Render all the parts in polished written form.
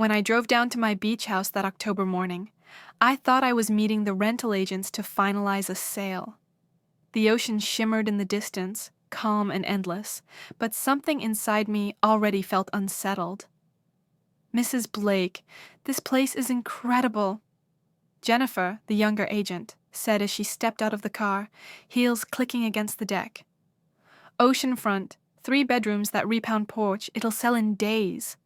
When I drove down to my beach house that October morning, I thought I was meeting the rental agents to finalize a sale. The ocean shimmered in the distance, calm and endless, but something inside me already felt unsettled. Mrs. Blake, this place is incredible. Jennifer, the younger agent, said as she stepped out of the car, heels clicking against the deck. Oceanfront, 3 bedrooms, that repound porch, it'll sell in days.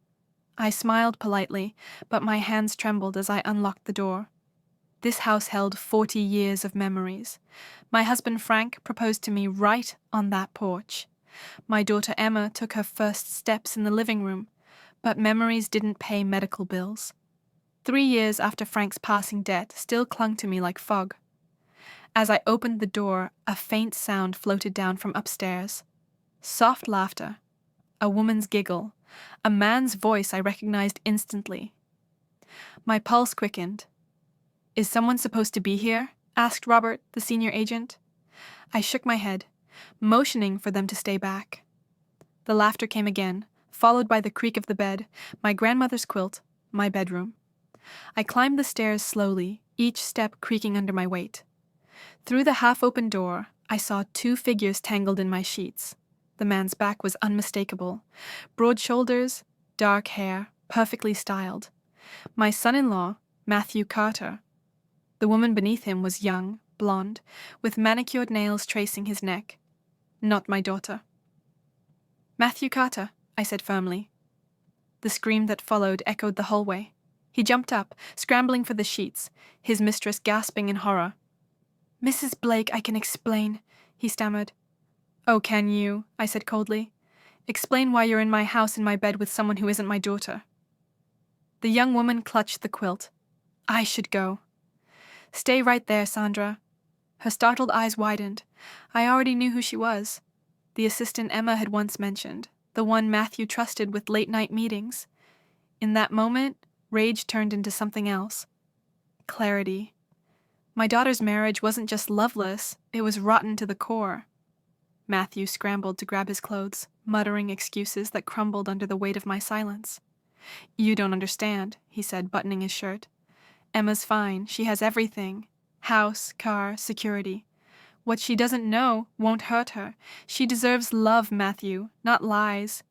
I smiled politely, but my hands trembled as I unlocked the door. This house held 40 years of memories. My husband Frank proposed to me right on that porch. My daughter Emma took her first steps in the living room, but memories didn't pay medical bills. 3 years after Frank's passing, debt still clung to me like fog. As I opened the door, a faint sound floated down from upstairs. Soft laughter, a woman's giggle, a man's voice I recognized instantly. My pulse quickened. "Is someone supposed to be here?" asked Robert, the senior agent. I shook my head, motioning for them to stay back. The laughter came again, followed by the creak of the bed, my grandmother's quilt, my bedroom. I climbed the stairs slowly, each step creaking under my weight. Through the half-open door, I saw 2 figures tangled in my sheets. The man's back was unmistakable. Broad shoulders, dark hair, perfectly styled. My son-in-law, Matthew Carter. The woman beneath him was young, blonde, with manicured nails tracing his neck. Not my daughter. "Matthew Carter," I said firmly. The scream that followed echoed the hallway. He jumped up, scrambling for the sheets, his mistress gasping in horror. "Mrs. Blake, I can explain," he stammered. "Oh, can you?" I said coldly. "Explain why you're in my house in my bed with someone who isn't my daughter." The young woman clutched the quilt. I should go. "Stay right there, Sandra." Her startled eyes widened. I already knew who she was. The assistant Emma had once mentioned, the one Matthew trusted with late-night meetings. In that moment, rage turned into something else. Clarity. My daughter's marriage wasn't just loveless, it was rotten to the core. Matthew scrambled to grab his clothes, muttering excuses that crumbled under the weight of my silence. "You don't understand," he said, buttoning his shirt. "Emma's fine. She has everything. House, car, security. What she doesn't know won't hurt her. She deserves love, Matthew, not lies."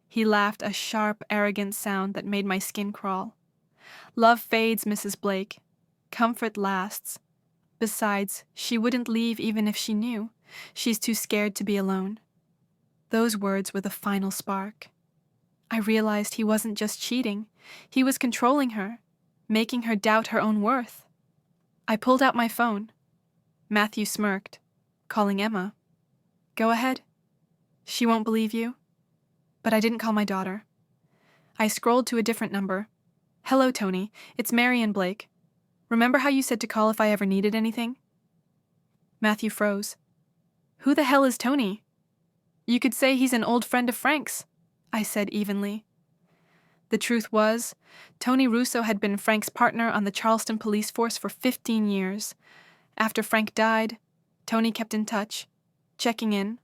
He laughed, a sharp, arrogant sound that made my skin crawl. "Love fades, Mrs. Blake. Comfort lasts. Besides, she wouldn't leave even if she knew. She's too scared to be alone." Those words were the final spark. I realized he wasn't just cheating. He was controlling her, making her doubt her own worth. I pulled out my phone. Matthew smirked, calling Emma. "Go ahead. She won't believe you." But I didn't call my daughter. I scrolled to a different number. "Hello, Tony. It's Marian Blake. Remember how you said to call if I ever needed anything?" Matthew froze. "Who the hell is Tony?" "You could say he's an old friend of Frank's," I said evenly. The truth was, Tony Russo had been Frank's partner on the Charleston police force for 15 years. After Frank died, Tony kept in touch, checking in,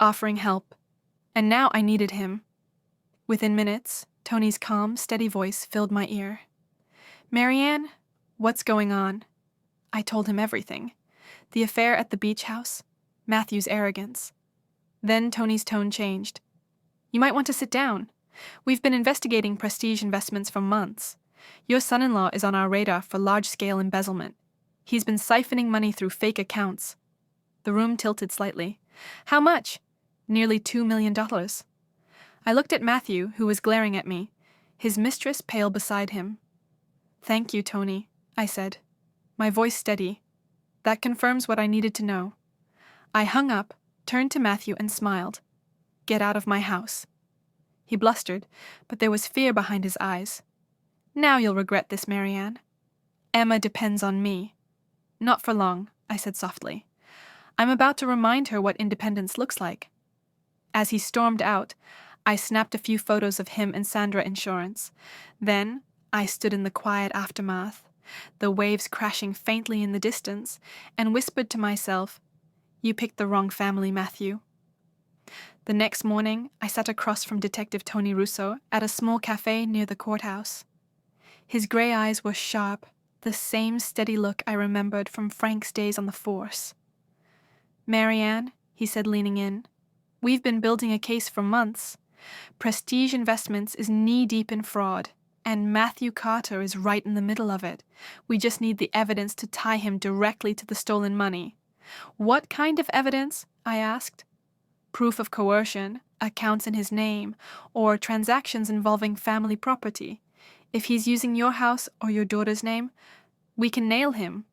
offering help. And now I needed him. Within minutes, Tony's calm, steady voice filled my ear. "Marianne, what's going on?" I told him everything. The affair at the beach house, Matthew's arrogance. Then Tony's tone changed. "You might want to sit down. We've been investigating prestige investments for months. Your son-in-law is on our radar for large-scale embezzlement. He's been siphoning money through fake accounts." The room tilted slightly. "How much?" "Nearly $2 million. I looked at Matthew, who was glaring at me, his mistress pale beside him. "Thank you, Tony," I said, my voice steady. "That confirms what I needed to know." I hung up, turned to Matthew and smiled. "Get out of my house." He blustered, but there was fear behind his eyes. "Now you'll regret this, Marianne. Emma depends on me." "Not for long," I said softly. "I'm about to remind her what independence looks like." As he stormed out, I snapped a few photos of him and Sandra Insurance. Then I stood in the quiet aftermath, the waves crashing faintly in the distance, and whispered to myself, "You picked the wrong family, Matthew." The next morning, I sat across from Detective Tony Russo at a small cafe near the courthouse. His gray eyes were sharp, the same steady look I remembered from Frank's days on the force. "Marianne," he said, leaning in, "we've been building a case for months. Prestige Investments is knee-deep in fraud, and Matthew Carter is right in the middle of it. We just need the evidence to tie him directly to the stolen money." "What kind of evidence?" I asked. "Proof of coercion, accounts in his name, or transactions involving family property. If he's using your house or your daughter's name, we can nail him."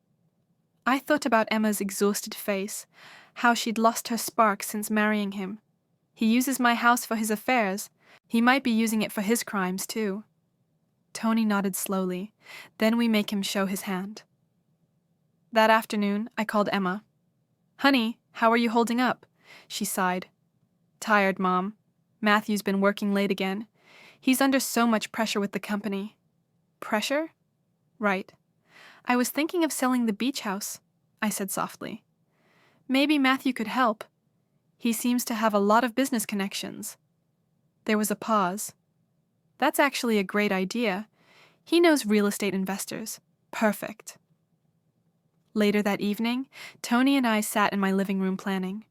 I thought about Emma's exhausted face, how she'd lost her spark since marrying him. He uses my house for his affairs. He might be using it for his crimes, too. Tony nodded slowly. Then we make him show his hand. That afternoon, I called Emma. "Honey, how are you holding up?" She sighed. "Tired, Mom. Matthew's been working late again. He's under so much pressure with the company." "Pressure?" "Right. I was thinking of selling the beach house," I said softly. "Maybe Matthew could help. He seems to have a lot of business connections." There was a pause. "That's actually a great idea. He knows real estate investors. Perfect." Later that evening, Tony and I sat in my living room planning.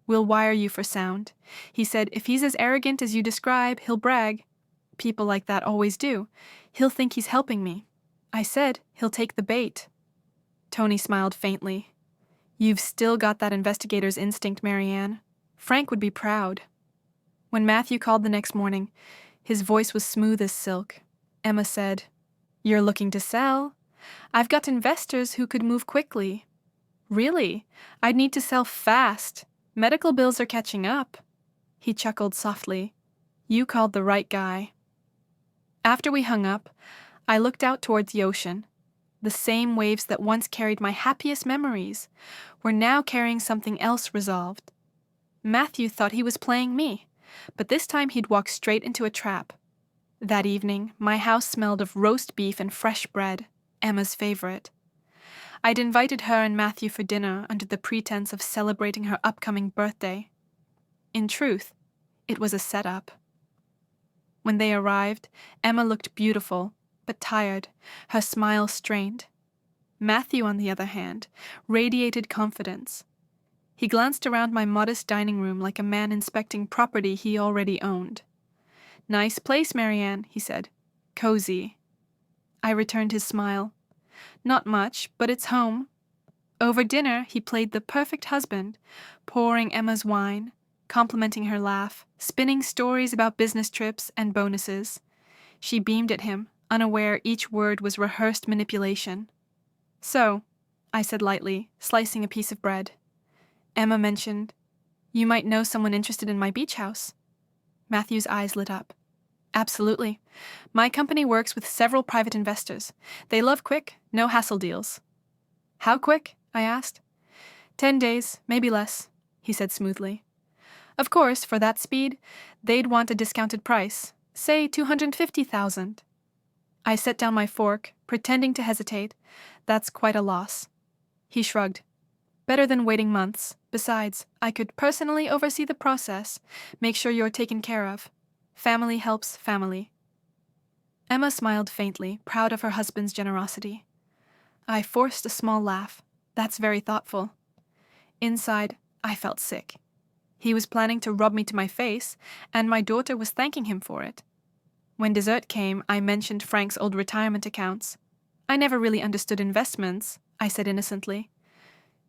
"We'll wire you for sound." He said, "If he's as arrogant as you describe, he'll brag. People like that always do. He'll think he's helping me." I said, "He'll take the bait." Tony smiled faintly. "You've still got that investigator's instinct, Marianne. Frank would be proud." When Matthew called the next morning, his voice was smooth as silk. Emma said, "You're looking to sell? I've got investors who could move quickly." "Really? I'd need to sell fast. Medical bills are catching up." He chuckled softly. "You called the right guy." After we hung up, I looked out towards the ocean. The same waves that once carried my happiest memories were now carrying something else resolved. Matthew thought he was playing me, but this time he'd walked straight into a trap. That evening, my house smelled of roast beef and fresh bread, Emma's favorite. I'd invited her and Matthew for dinner under the pretense of celebrating her upcoming birthday. In truth, it was a setup. When they arrived, Emma looked beautiful, but tired, her smile strained. Matthew, on the other hand, radiated confidence. He glanced around my modest dining room like a man inspecting property he already owned. "Nice place, Marianne," he said. "Cozy." I returned his smile. "Not much, but it's home." Over dinner, he played the perfect husband, pouring Emma's wine, complimenting her laugh, spinning stories about business trips and bonuses. She beamed at him, unaware each word was rehearsed manipulation. "So," I said lightly, slicing a piece of bread. Emma mentioned, "You might know someone interested in my beach house." Matthew's eyes lit up. "Absolutely. My company works with several private investors. They love quick, no-hassle deals." "How quick?" I asked. 10 days, maybe less," he said smoothly. "Of course, for that speed, they'd want a discounted price, say $250,000. I set down my fork, pretending to hesitate. "That's quite a loss." He shrugged. "Better than waiting months. Besides, I could personally oversee the process, make sure you're taken care of. Family helps family." Emma smiled faintly, proud of her husband's generosity. I forced a small laugh. "That's very thoughtful." Inside, I felt sick. He was planning to rub me to my face, and my daughter was thanking him for it. When dessert came, I mentioned Frank's old retirement accounts. "I never really understood investments," I said innocently.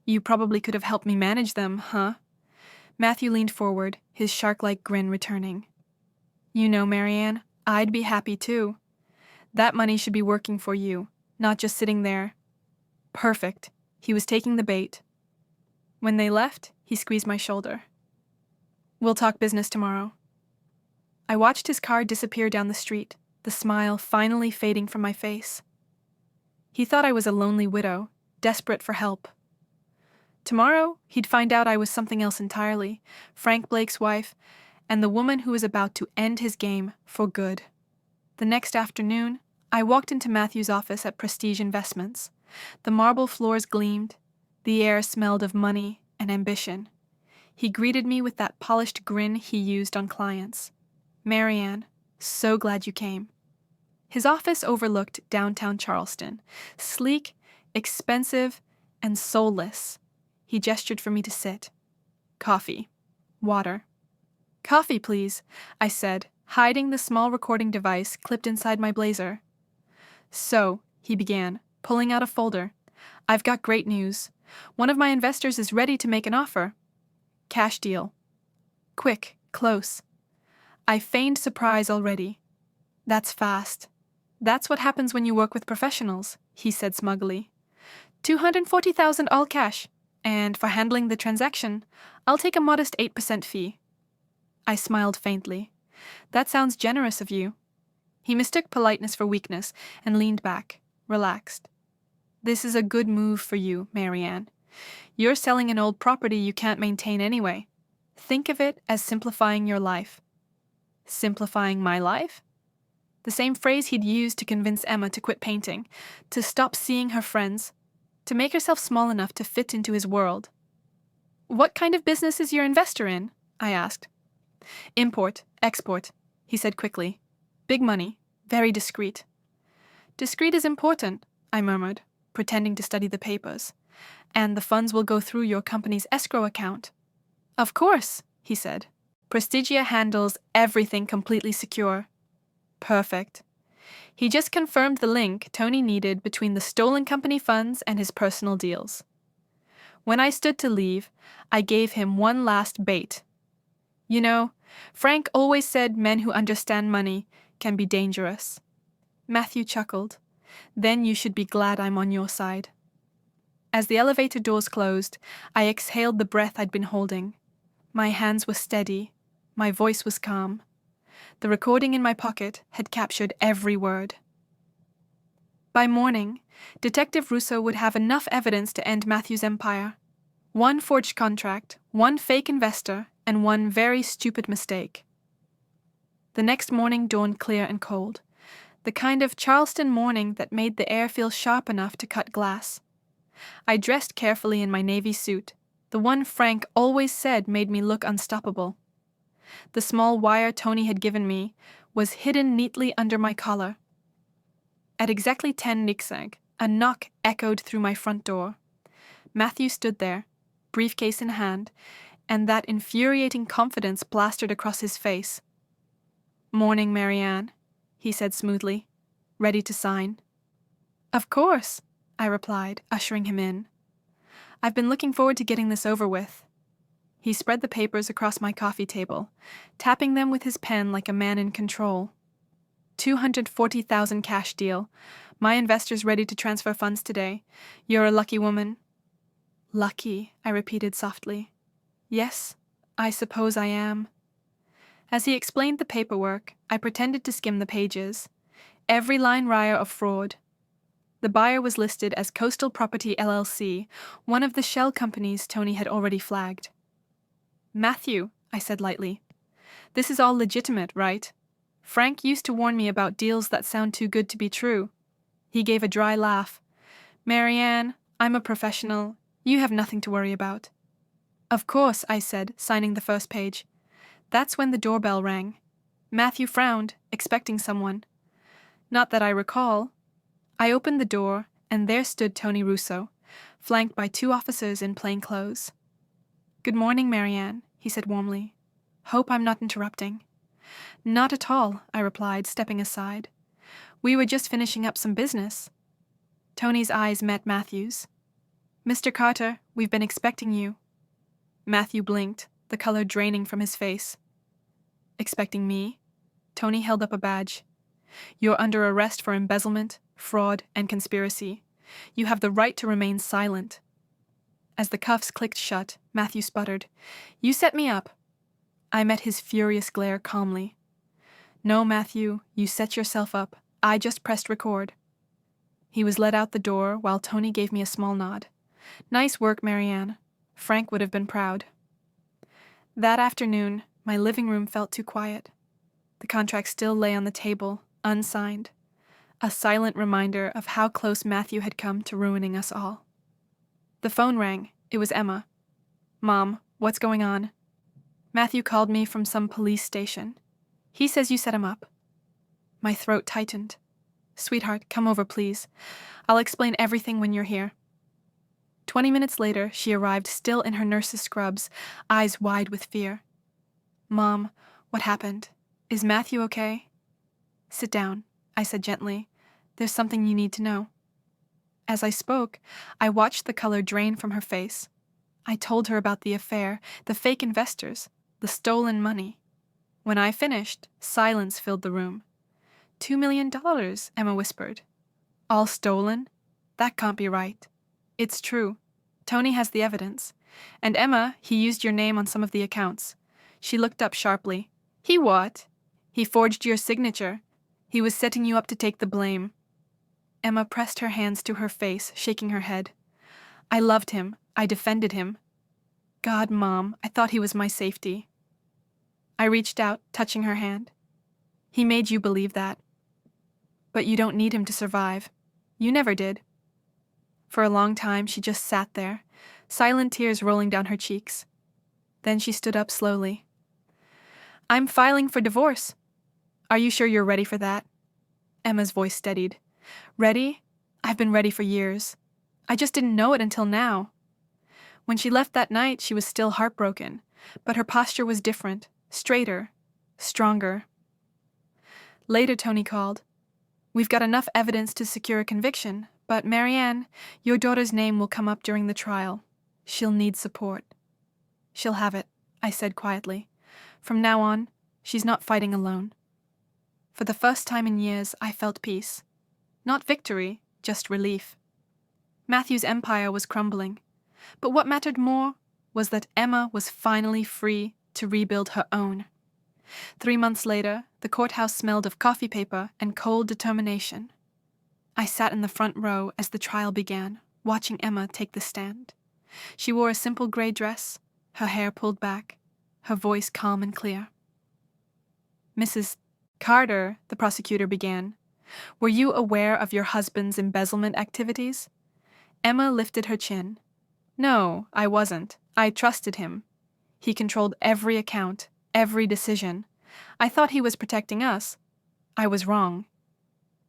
"You probably could have helped me manage them, huh?" Matthew leaned forward, his shark-like grin returning. "You know, Marianne, I'd be happy too. That money should be working for you, not just sitting there." Perfect. He was taking the bait. When they left, he squeezed my shoulder. "We'll talk business tomorrow." I watched his car disappear down the street, the smile finally fading from my face. He thought I was a lonely widow, desperate for help. Tomorrow, he'd find out I was something else entirely, Frank Blake's wife, and the woman who was about to end his game for good. The next afternoon, I walked into Matthew's office at Prestige Investments. The marble floors gleamed. The air smelled of money and ambition. He greeted me with that polished grin he used on clients. "Marianne, so glad you came." His office overlooked downtown Charleston, sleek, expensive, and soulless. He gestured for me to sit. Coffee. Water. Coffee, please, I said, hiding the small recording device clipped inside my blazer. So, he began, pulling out a folder. I've got great news. One of my investors is ready to make an offer. Cash deal. Quick, close. I feigned surprise already. That's fast. That's what happens when you work with professionals, he said smugly. $240,000 all cash, and for handling the transaction, I'll take a modest 8% fee. I smiled faintly. That sounds generous of you. He mistook politeness for weakness and leaned back, relaxed. This is a good move for you, Marianne. You're selling an old property you can't maintain anyway. Think of it as simplifying your life. Simplifying my life? The same phrase he'd used to convince Emma to quit painting, to stop seeing her friends, to make herself small enough to fit into his world. What kind of business is your investor in? I asked. Import, export, he said quickly. Big money, very discreet. Discreet is important, I murmured, pretending to study the papers. And the funds will go through your company's escrow account. Of course, he said. Prestigia handles everything completely secure. Perfect. He just confirmed the link Tony needed between the stolen company funds and his personal deals. When I stood to leave, I gave him one last bait. You know, Frank always said men who understand money can be dangerous. Matthew chuckled. Then you should be glad I'm on your side. As the elevator doors closed, I exhaled the breath I'd been holding. My hands were steady. My voice was calm. The recording in my pocket had captured every word. By morning, Detective Russo would have enough evidence to end Matthew's empire. One forged contract, one fake investor, and one very stupid mistake. The next morning dawned clear and cold, the kind of Charleston morning that made the air feel sharp enough to cut glass. I dressed carefully in my navy suit, the one Frank always said made me look unstoppable. The small wire Tony had given me was hidden neatly under my collar. At exactly 10 Nixag, a knock echoed through my front door. Matthew stood there, briefcase in hand, and that infuriating confidence plastered across his face. Morning, Marianne, he said smoothly, ready to sign. Of course, I replied, ushering him in. I've been looking forward to getting this over with. He spread the papers across my coffee table, tapping them with his pen like a man in control. $240,000 cash deal. My investor's ready to transfer funds today. You're a lucky woman. Lucky, I repeated softly. Yes, I suppose I am. As he explained the paperwork, I pretended to skim the pages. Every line raya of fraud. The buyer was listed as Coastal Property LLC, one of the shell companies Tony had already flagged. Matthew, I said lightly, this is all legitimate, right? Frank used to warn me about deals that sound too good to be true. He gave a dry laugh. Marianne, I'm a professional. You have nothing to worry about. Of course, I said, signing the first page. That's when the doorbell rang. Matthew frowned, expecting someone. Not that I recall. I opened the door, and there stood Tony Russo, flanked by 2 officers in plain clothes. Good morning, Marianne, he said warmly. Hope I'm not interrupting. Not at all, I replied, stepping aside. We were just finishing up some business. Tony's eyes met Matthew's. Mr. Carter, we've been expecting you. Matthew blinked, the color draining from his face. Expecting me? Tony held up a badge. You're under arrest for embezzlement, fraud, and conspiracy. You have the right to remain silent. As the cuffs clicked shut, Matthew sputtered, You set me up. I met his furious glare calmly. No, Matthew, you set yourself up. I just pressed record. He was led out the door while Tony gave me a small nod. Nice work, Marianne. Frank would have been proud. That afternoon, my living room felt too quiet. The contract still lay on the table, unsigned. A silent reminder of how close Matthew had come to ruining us all. The phone rang. It was Emma. Mom, what's going on? Matthew called me from some police station. He says you set him up. My throat tightened. Sweetheart, come over, please. I'll explain everything when you're here. 20 minutes later, she arrived still in her nurse's scrubs, eyes wide with fear. Mom, what happened? Is Matthew okay? Sit down, I said gently. There's something you need to know. As I spoke, I watched the color drain from her face. I told her about the affair, the fake investors, the stolen money. When I finished, silence filled the room. $2 million, Emma whispered. All stolen? That can't be right. It's true. Tony has the evidence. And Emma, he used your name on some of the accounts. She looked up sharply. He what? He forged your signature. He was setting you up to take the blame. Emma pressed her hands to her face, shaking her head. I loved him. I defended him. God, Mom, I thought he was my safety. I reached out, touching her hand. He made you believe that. But you don't need him to survive. You never did. For a long time, she just sat there, silent tears rolling down her cheeks. Then she stood up slowly. I'm filing for divorce. Are you sure you're ready for that? Emma's voice steadied. Ready? I've been ready for years. I just didn't know it until now. When she left that night, she was still heartbroken, but her posture was different, straighter, stronger. Later, Tony called. We've got enough evidence to secure a conviction, but Marianne, your daughter's name will come up during the trial. She'll need support. She'll have it, I said quietly. From now on, she's not fighting alone. For the first time in years, I felt peace. Not victory, just relief. Matthew's empire was crumbling, but what mattered more was that Emma was finally free to rebuild her own. 3 months later, the courthouse smelled of coffee paper and cold determination. I sat in the front row as the trial began, watching Emma take the stand. She wore a simple gray dress, her hair pulled back, her voice calm and clear. Mrs. Carter, the prosecutor began, were you aware of your husband's embezzlement activities? Emma lifted her chin. No, I wasn't. I trusted him. He controlled every account, every decision. I thought he was protecting us. I was wrong.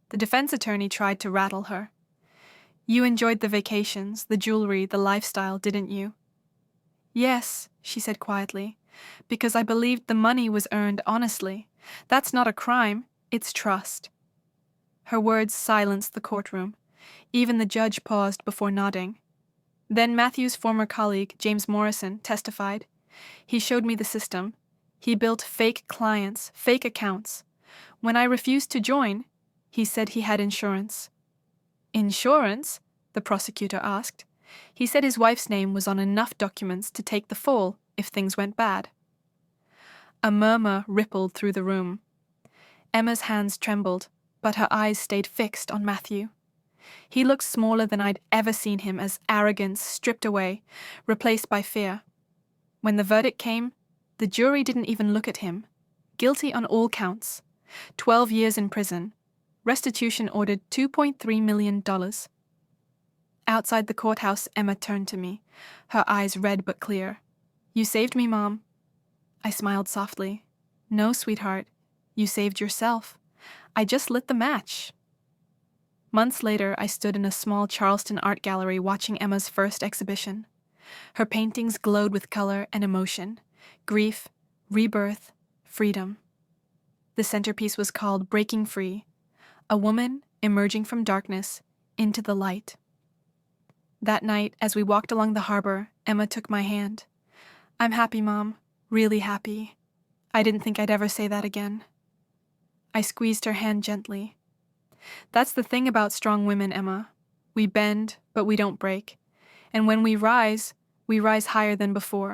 The defense attorney tried to rattle her. You enjoyed the vacations, the jewelry, the lifestyle, didn't you? Yes, she said quietly, because I believed the money was earned honestly. That's not a crime, it's trust. Her words silenced the courtroom. Even the judge paused before nodding. Then Matthew's former colleague, James Morrison, testified. He showed me the system. He built fake clients, fake accounts. When I refused to join, he said he had insurance. Insurance? The prosecutor asked. He said his wife's name was on enough documents to take the fall if things went bad. A murmur rippled through the room. Emma's hands trembled, but her eyes stayed fixed on Matthew. He looked smaller than I'd ever seen him as arrogance stripped away, replaced by fear. When the verdict came, the jury didn't even look at him. Guilty on all counts. 12 years in prison. Restitution ordered $2.3 million. Outside the courthouse, Emma turned to me, her eyes red but clear. You saved me, Mom. I smiled softly. No, sweetheart. You saved yourself. I just lit the match. Months later, I stood in a small Charleston art gallery watching Emma's first exhibition. Her paintings glowed with color and emotion, grief, rebirth, freedom. The centerpiece was called Breaking Free, a woman emerging from darkness into the light. That night, as we walked along the harbor, Emma took my hand. I'm happy, Mom, really happy. I didn't think I'd ever say that again. I squeezed her hand gently. That's the thing about strong women, Emma. We bend, but we don't break. And when we rise higher than before.